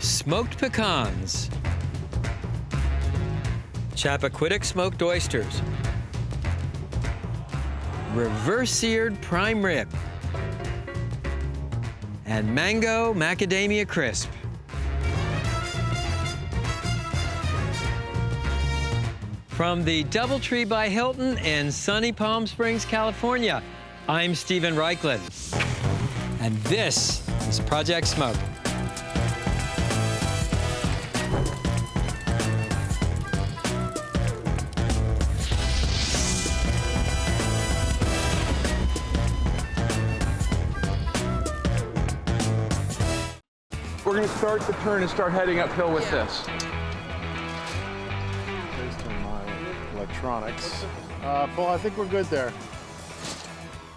Smoked pecans. Chappaquiddick smoked oysters. Reverse seared prime rib. And mango macadamia crisp. From the DoubleTree by Hilton in sunny Palm Springs, California, I'm Stephen Raichlen. And this is Project Smoke. We're going to start the turn and start heading uphill with this. Based on my electronics. Paul, I think we're good there.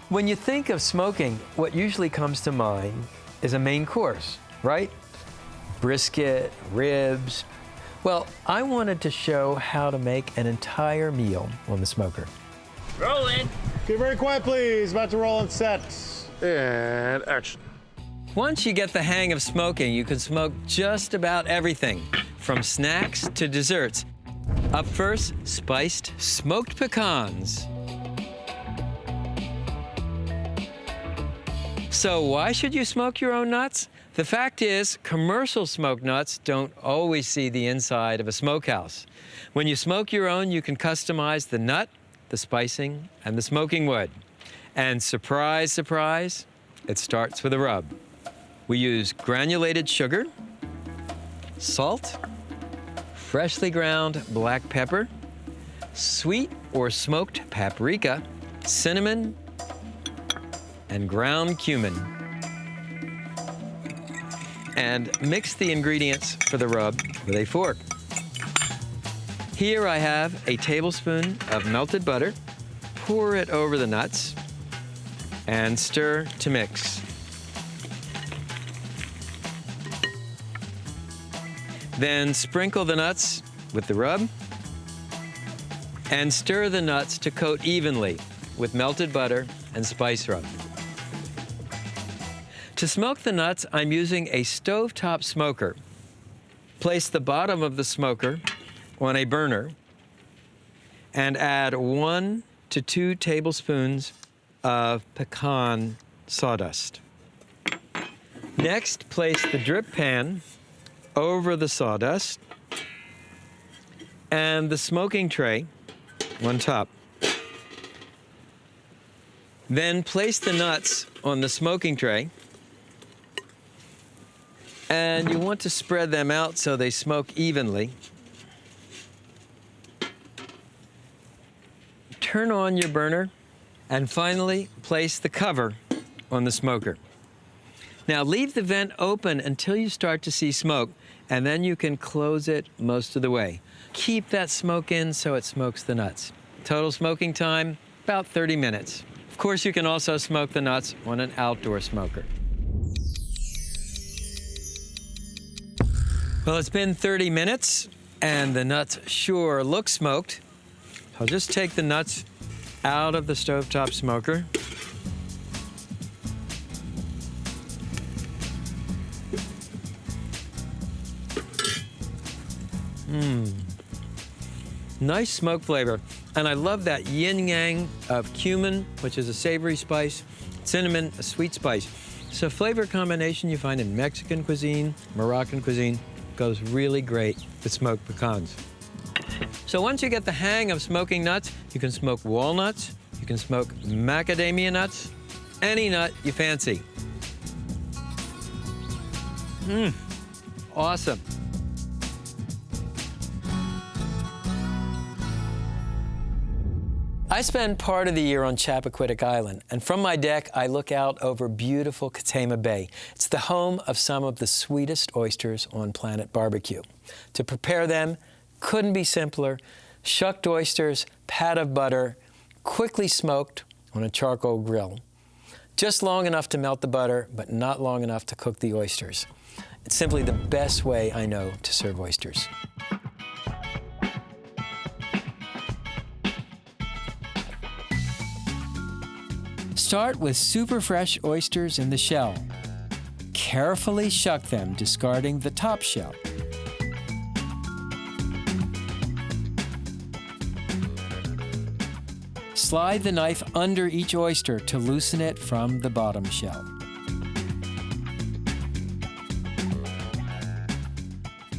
When you think of smoking, what usually comes to mind is a main course, right? Brisket, ribs. Well, I wanted to show how to make an entire meal on the smoker. Rolling. Okay, very quiet, please. About to roll and set. And action. Once you get the hang of smoking, you can smoke just about everything, from snacks to desserts. Up first, spiced smoked pecans. So why should you smoke your own nuts? The fact is, commercial smoked nuts don't always see the inside of a smokehouse. When you smoke your own, you can customize the nut, the spicing, and the smoking wood. And surprise, surprise, it starts with a rub. We use granulated sugar, salt, freshly ground black pepper, sweet or smoked paprika, cinnamon, and ground cumin. And mix the ingredients for the rub with a fork. Here I have a tablespoon of melted butter. Pour it over the nuts and stir to mix. Then sprinkle the nuts with the rub and stir the nuts to coat evenly with melted butter and spice rub. To smoke the nuts, I'm using a stovetop smoker. Place the bottom of the smoker on a burner and add 1 to 2 tablespoons of pecan sawdust. Next, place the drip pan over the sawdust and the smoking tray on top. Then place the nuts on the smoking tray, and you want to spread them out so they smoke evenly. Turn on your burner, and finally place the cover on the smoker. Now leave the vent open until you start to see smoke, and then you can close it most of the way. Keep that smoke in so it smokes the nuts. Total smoking time, about 30 minutes. Of course, you can also smoke the nuts on an outdoor smoker. Well, it's been 30 minutes, and the nuts sure look smoked. I'll just take the nuts out of the stovetop smoker. Nice smoke flavor. And I love that yin-yang of cumin, which is a savory spice, cinnamon, a sweet spice. So flavor combination you find in Mexican cuisine, Moroccan cuisine, goes really great with smoked pecans. So once you get the hang of smoking nuts, you can smoke walnuts, you can smoke macadamia nuts, any nut you fancy. Awesome. I spend part of the year on Chappaquiddick Island, and from my deck, I look out over beautiful Macadamia Bay. It's the home of some of the sweetest oysters on planet barbecue. To prepare them, couldn't be simpler. Shucked oysters, pat of butter, quickly smoked on a charcoal grill. Just long enough to melt the butter, but not long enough to cook the oysters. It's simply the best way I know to serve oysters. Start with super fresh oysters in the shell. carefully shuck them, discarding the top shell. Slide the knife under each oyster to loosen it from the bottom shell.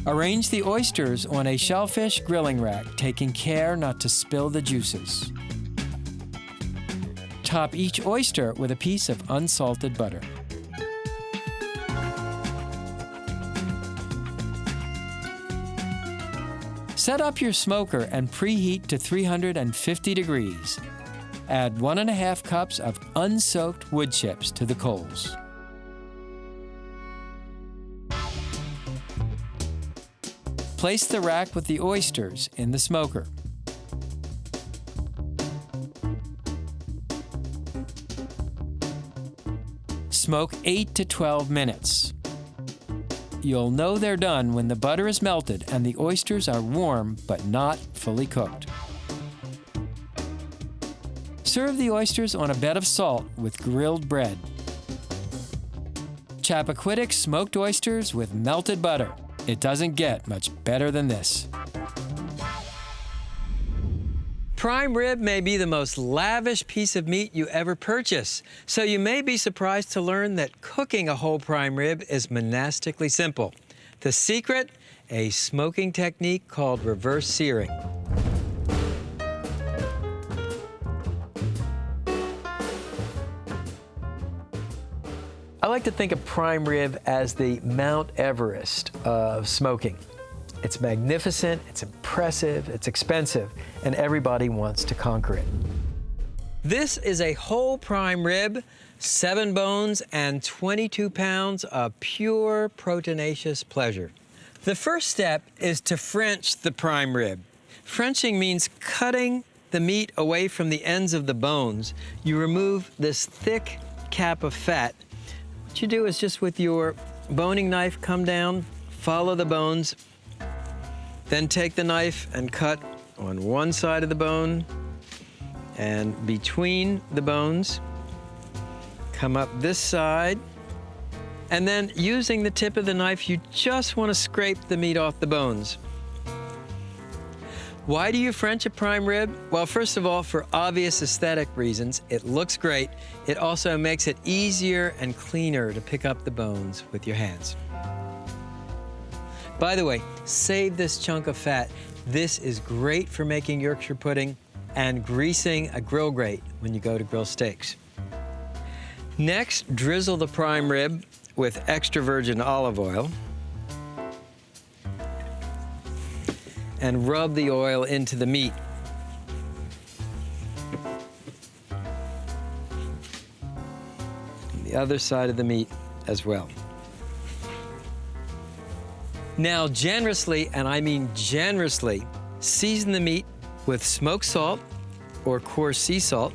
Arrange the oysters on a shellfish grilling rack, taking care not to spill the juices. Top each oyster with a piece of unsalted butter. Set up your smoker and preheat to 350 degrees. Add 1½ cups of unsoaked wood chips to the coals. Place the rack with the oysters in the smoker. Smoke 8 to 12 minutes. You'll know they're done when the butter is melted and the oysters are warm but not fully cooked. Serve the oysters on a bed of salt with grilled bread. Chappaquiddick smoked oysters with melted butter. It doesn't get much better than this. Prime rib may be the most lavish piece of meat you ever purchase, so you may be surprised to learn that cooking a whole prime rib is monastically simple. The secret? A smoking technique called reverse searing. I like to think of prime rib as the Mount Everest of smoking. It's magnificent, it's impressive, it's expensive, and everybody wants to conquer it. This is a whole prime rib, 7 bones, and 22 pounds of pure proteinaceous pleasure. The first step is to French the prime rib. Frenching means cutting the meat away from the ends of the bones. You remove this thick cap of fat. What you do is just with your boning knife, come down, follow the bones, then take the knife and cut on one side of the bone and between the bones. Come up this side, and then using the tip of the knife, you just want to scrape the meat off the bones. Why do you French a prime rib? Well, first of all, for obvious aesthetic reasons. It looks great. It also makes it easier and cleaner to pick up the bones with your hands. By the way, save this chunk of fat. This is great for making Yorkshire pudding and greasing a grill grate when you go to grill steaks. Next, drizzle the prime rib with extra virgin olive oil and rub the oil into the meat. And the other side of the meat as well. Now generously, and I mean generously, season the meat with smoked salt or coarse sea salt.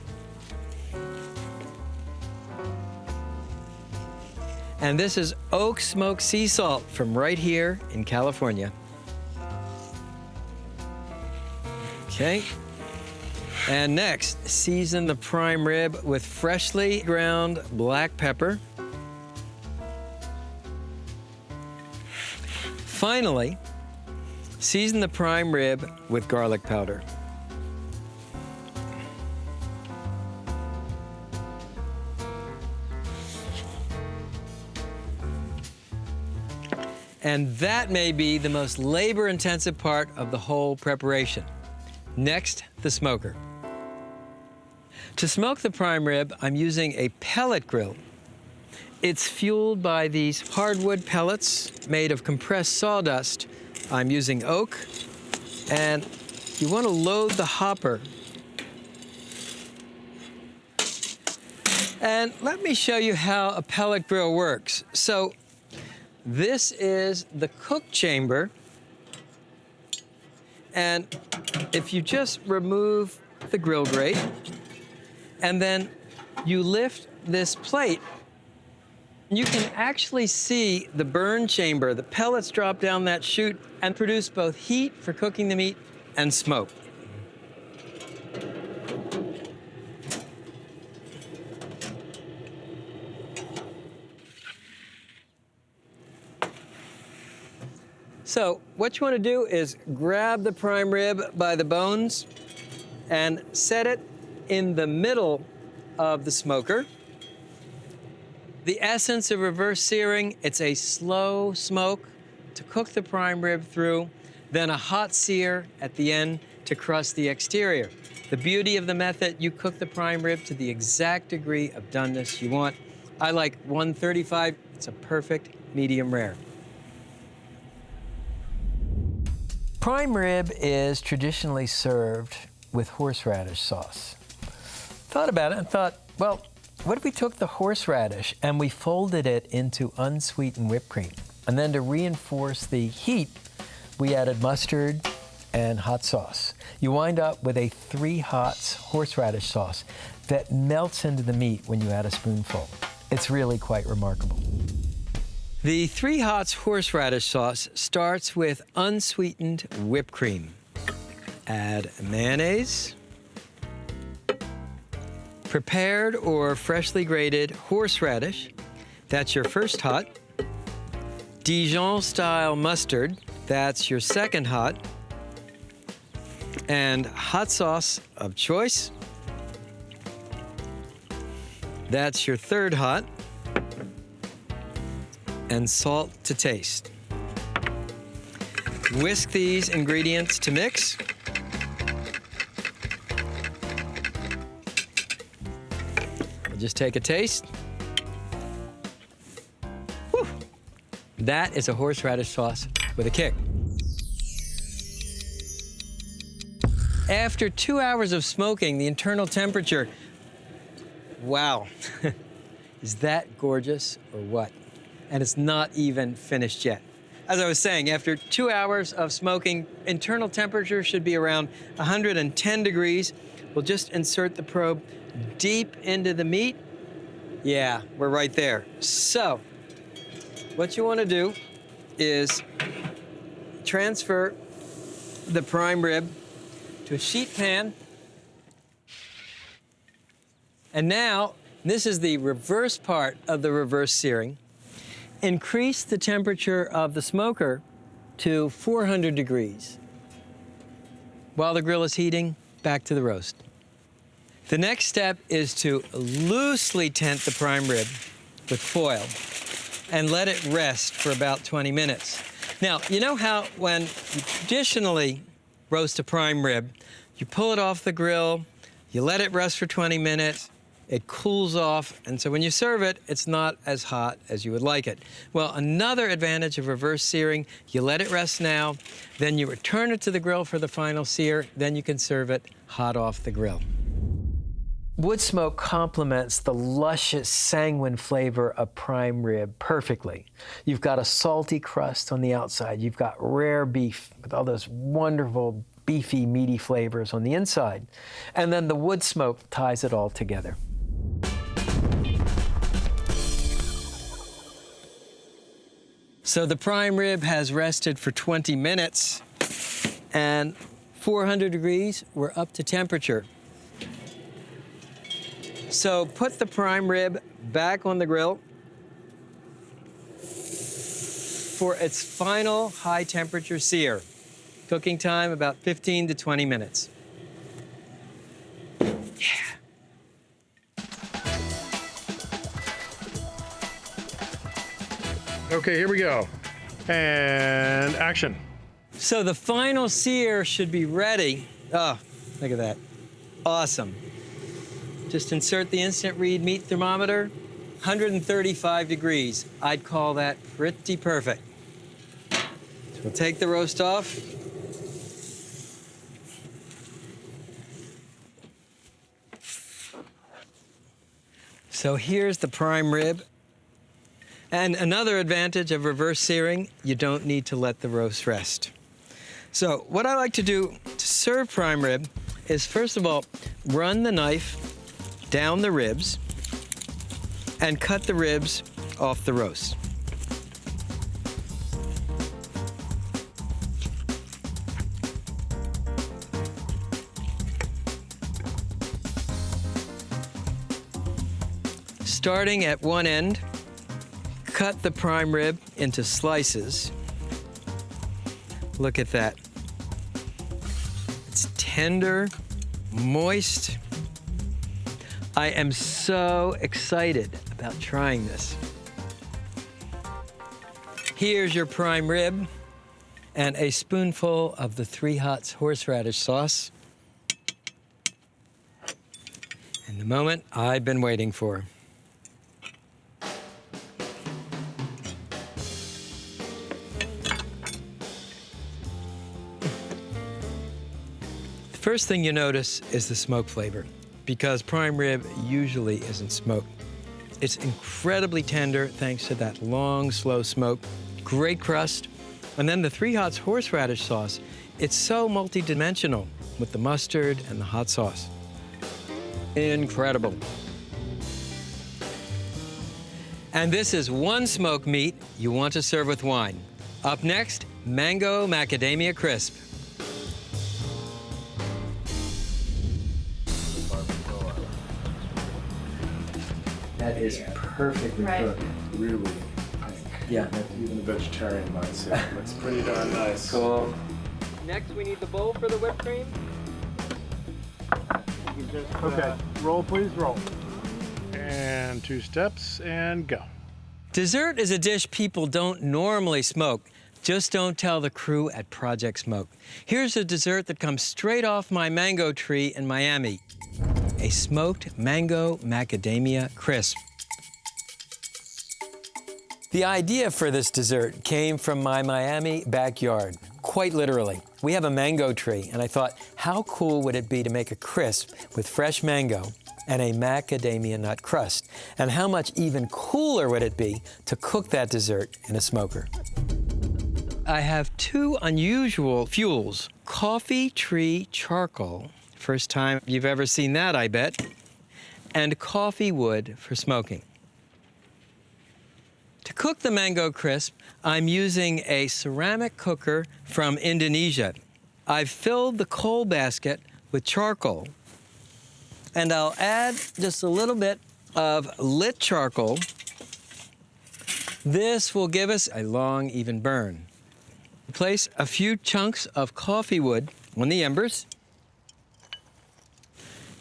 And this is oak smoked sea salt from right here in California. Okay. And next, season the prime rib with freshly ground black pepper. Finally, season the prime rib with garlic powder. And that may be the most labor-intensive part of the whole preparation. Next, the smoker. To smoke the prime rib, I'm using a pellet grill. It's fueled by these hardwood pellets made of compressed sawdust. I'm using oak, and you want to load the hopper. And let me show you how a pellet grill works. So this is the cook chamber. And if you just remove the grill grate, and then you lift this plate, you can actually see the burn chamber. The pellets drop down that chute and produce both heat for cooking the meat and smoke. So what you want to do is grab the prime rib by the bones and set it in the middle of the smoker. The essence of reverse searing, it's a slow smoke to cook the prime rib through, then a hot sear at the end to crust the exterior. The beauty of the method, you cook the prime rib to the exact degree of doneness you want. I like 135, it's a perfect medium rare. Prime rib is traditionally served with horseradish sauce. Thought about it and thought, well, what if we took the horseradish and we folded it into unsweetened whipped cream? And then to reinforce the heat, we added mustard and hot sauce. You wind up with a 3 hots horseradish sauce that melts into the meat when you add a spoonful. It's really quite remarkable. The 3 hots horseradish sauce starts with unsweetened whipped cream. Add mayonnaise, prepared or freshly grated horseradish, that's your first hot. Dijon-style mustard, that's your second hot. And hot sauce of choice, that's your third hot. And salt to taste. Whisk these ingredients to mix. We'll just take a taste. Whew. That is a horseradish sauce with a kick. After 2 hours of smoking, the internal temperature, wow, is that gorgeous or what? And it's not even finished yet. As I was saying, after 2 hours of smoking, internal temperature should be around 110 degrees. We'll just insert the probe deep into the meat. Yeah, we're right there. So, what you want to do is transfer the prime rib to a sheet pan. And now, this is the reverse part of the reverse searing. Increase the temperature of the smoker to 400 degrees. While the grill is heating, back to the roast. The next step is to loosely tent the prime rib with foil and let it rest for about 20 minutes. Now, you know how when you traditionally roast a prime rib, you pull it off the grill, you let it rest for 20 minutes, it cools off, and so when you serve it, it's not as hot as you would like it. Well, another advantage of reverse searing, you let it rest now, then you return it to the grill for the final sear, then you can serve it hot off the grill. Wood smoke complements the luscious, sanguine flavor of prime rib perfectly. You've got a salty crust on the outside. You've got rare beef with all those wonderful, beefy, meaty flavors on the inside. And then the wood smoke ties it all together. So the prime rib has rested for 20 minutes, and 400 degrees, we're up to temperature. So put the prime rib back on the grill for its final high temperature sear. Cooking time about 15 to 20 minutes. Yeah. Okay, here we go. And action. So the final sear should be ready. Oh, look at that. Awesome. Just insert the instant read meat thermometer, 135 degrees. I'd call that pretty perfect. So we'll take the roast off. So here's the prime rib. And another advantage of reverse searing, you don't need to let the roast rest. So what I like to do to serve prime rib is, first of all, run the knife down the ribs and cut the ribs off the roast. Starting at one end, cut the prime rib into slices. Look at that. It's tender, moist. I am so excited about trying this. Here's your prime rib and a spoonful of the 3 Hots horseradish sauce. And the moment I've been waiting for. The first thing you notice is the smoke flavor, because prime rib usually isn't smoked. It's incredibly tender thanks to that long, slow smoke, great crust, and then the 3 Hots horseradish sauce. It's so multi-dimensional with the mustard and the hot sauce. Incredible. And this is one smoked meat you want to serve with wine. Up next, mango macadamia crisp. That is perfectly cooked. Really. Yeah. Even a vegetarian might say it looks pretty darn nice. Cool. Next, we need the bowl for the whipped cream. Okay, roll please, roll. And 2 steps and go. Dessert is a dish people don't normally smoke. Just don't tell the crew at Project Smoke. Here's a dessert that comes straight off my mango tree in Miami. A smoked mango macadamia crisp. The idea for this dessert came from my Miami backyard, quite literally. We have a mango tree, and I thought, how cool would it be to make a crisp with fresh mango and a macadamia nut crust? And how much even cooler would it be to cook that dessert in a smoker? I have 2 unusual fuels. Coffee tree charcoal, first time you've ever seen that, I bet, and coffee wood for smoking. To cook the mango crisp, I'm using a ceramic cooker from Indonesia. I've filled the coal basket with charcoal, and I'll add just a little bit of lit charcoal. This will give us a long, even burn. Place a few chunks of coffee wood on the embers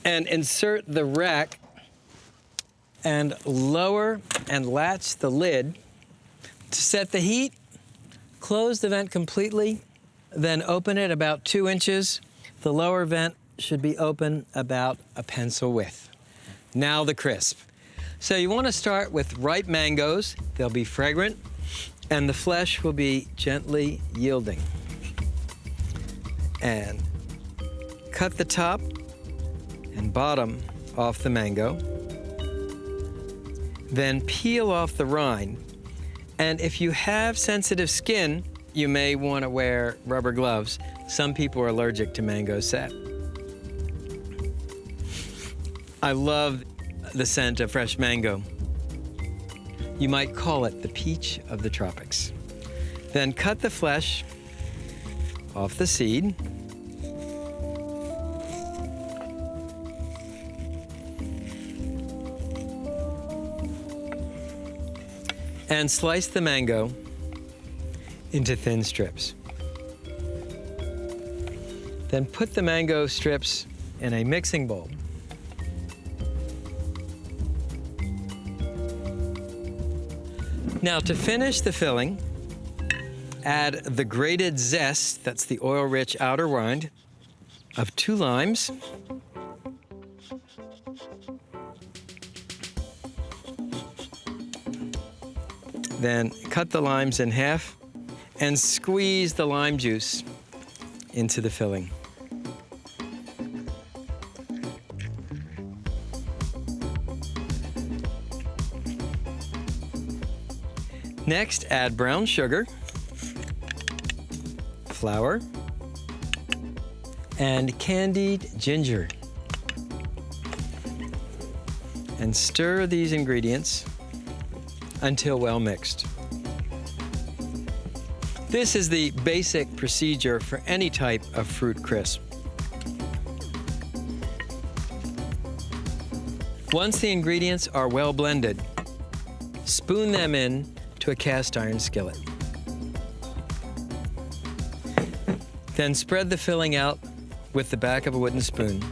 and insert the rack and lower and latch the lid. To set the heat, close the vent completely, then open it about 2 inches. The lower vent should be open about a pencil width. Now the crisp. So you want to start with ripe mangoes. They'll be fragrant, and the flesh will be gently yielding. And cut the top and bottom off the mango. Then peel off the rind. And if you have sensitive skin, you may want to wear rubber gloves. Some people are allergic to mango sap. I love the scent of fresh mango. You might call it the peach of the tropics. Then cut the flesh off the seed. And slice the mango into thin strips. Then put the mango strips in a mixing bowl. Now to finish the filling, add the grated zest, that's the oil-rich outer rind, of 2 limes. Then cut the limes in half and squeeze the lime juice into the filling. Next, add brown sugar, flour, and candied ginger. And stir these ingredients until well mixed. This is the basic procedure for any type of fruit crisp. Once the ingredients are well blended, spoon them in to a cast iron skillet. Then spread the filling out with the back of a wooden spoon.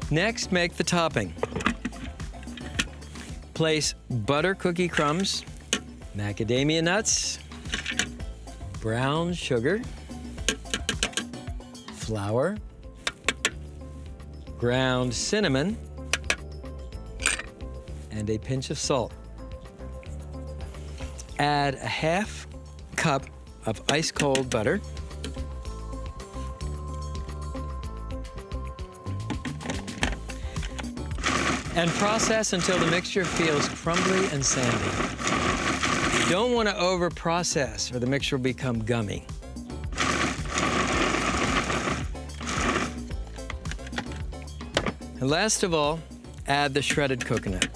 Next, make the topping. Place butter cookie crumbs, macadamia nuts, brown sugar, flour, ground cinnamon, and a pinch of salt. Add a half cup of ice cold butter. And process until the mixture feels crumbly and sandy. You don't want to over-process or the mixture will become gummy. And last of all, add the shredded coconut.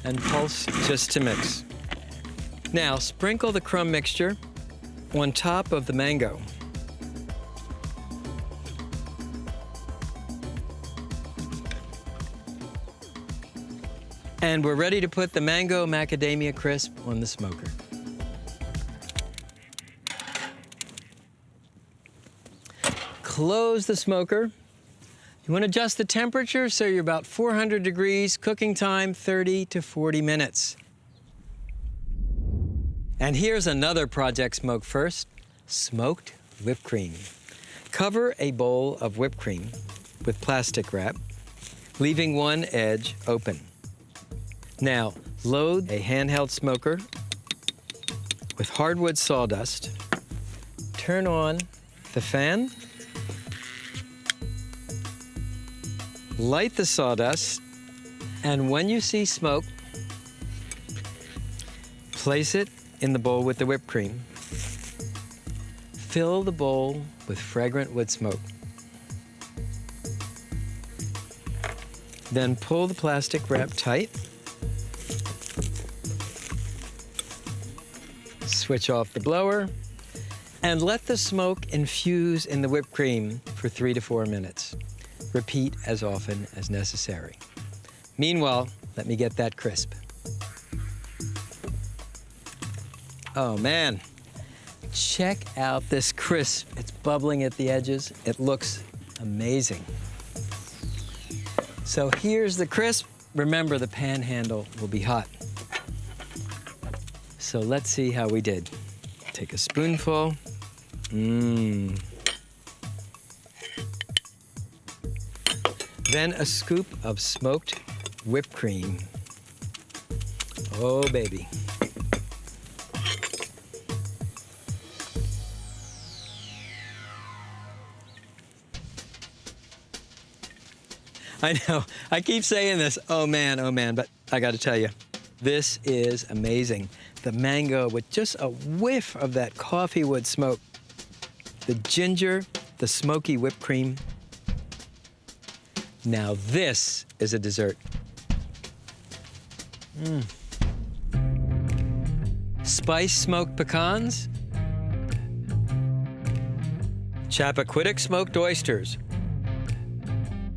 And pulse just to mix. Now, sprinkle the crumb mixture on top of the mango. And we're ready to put the mango macadamia crisp on the smoker. Close the smoker. You want to adjust the temperature so you're about 400 degrees, cooking time 30 to 40 minutes. And here's another Project Smoke first, smoked whipped cream. Cover a bowl of whipped cream with plastic wrap, leaving one edge open. Now, load a handheld smoker with hardwood sawdust. Turn on the fan. Light the sawdust, and when you see smoke, place it in the bowl with the whipped cream. Fill the bowl with fragrant wood smoke. Then pull the plastic wrap tight. Switch off the blower and let the smoke infuse in the whipped cream for 3 to 4 minutes. Repeat as often as necessary. Meanwhile, let me get that crisp. Oh man, check out this crisp. It's bubbling at the edges. It looks amazing. So here's the crisp. Remember, the pan handle will be hot. So let's see how we did. Take a spoonful. Then a scoop of smoked whipped cream. Oh, baby. I know, I keep saying this, oh man, but I gotta tell you, this is amazing. The mango with just a whiff of that coffee wood smoke. The ginger, the smoky whipped cream. Now this is a dessert. Spice smoked pecans. Chappaquiddick smoked oysters.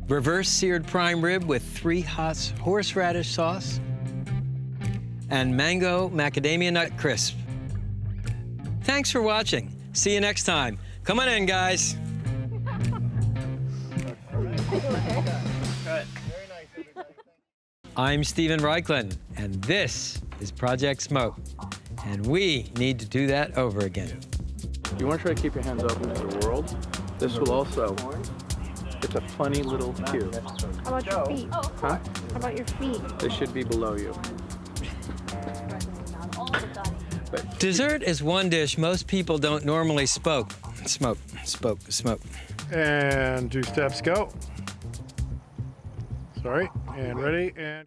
Reverse seared prime rib with 3 Hots horseradish sauce. And mango macadamia nut crisp. Thanks for watching. See you next time. Come on in, guys. I'm Stephen Raichlen, and this is Project Smoke. And we need to do that over again. You want to try to keep your hands open to the world? This will also, it's a funny little cue. How about your feet? Huh? How about your feet? They should be below you. Dessert is one dish most people don't normally smoke. Smoke. And 2 steps, go. Sorry, and ready, and...